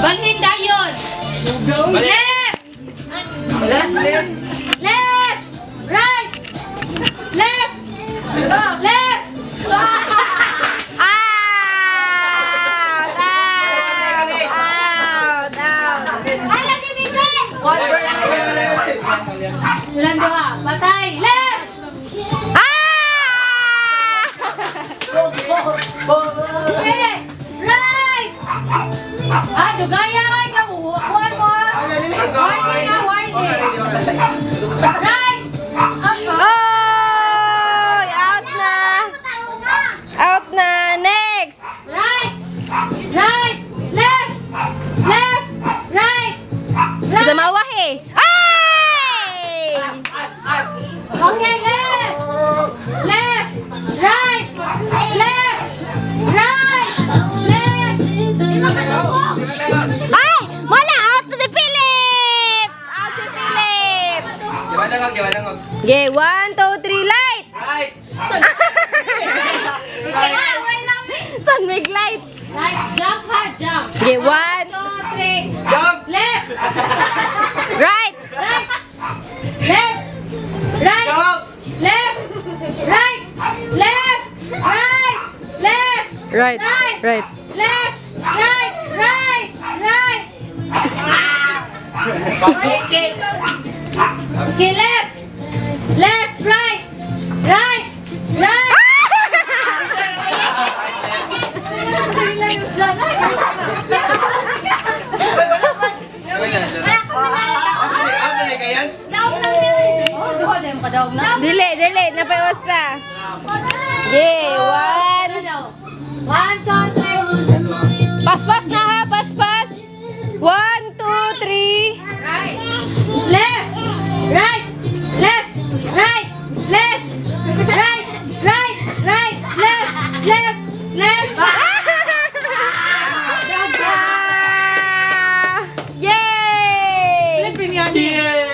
Balhin dayon. Left. Left, left. Left. Right. Left. Left. One person. Ilan doha? Patay. Left. Okay. Right. Dugaya kay kabuhuan mo. Warning na, warning. Right. Out na. Next. Right. Right. Left. Left. Right. Bisa Right. mawah eh. Ay! Okay, left. Left. Right. Left. Right. Left. Ay! Wala! Out na si Philip! Out si Philip! Gimana ngog? Okay, 1, 2, 3, light! Right. Sun make light! Right. Jump ha, jump. Okay, 1, 2, 3. Jump. Left. right! Right. Left. Right. Jump. Left. Right. Left. Right. Left. Right, Right. right. Left. Right. Right. Right. Okay. Okay, left. Left. Right. Right. Right. Ano na kayan? Oh, doon na yung kadaog na. Dili, dili. Napaiwasa. Okay, 1. Ano daw? 1, 2, 3. Paspas na ha, paspas!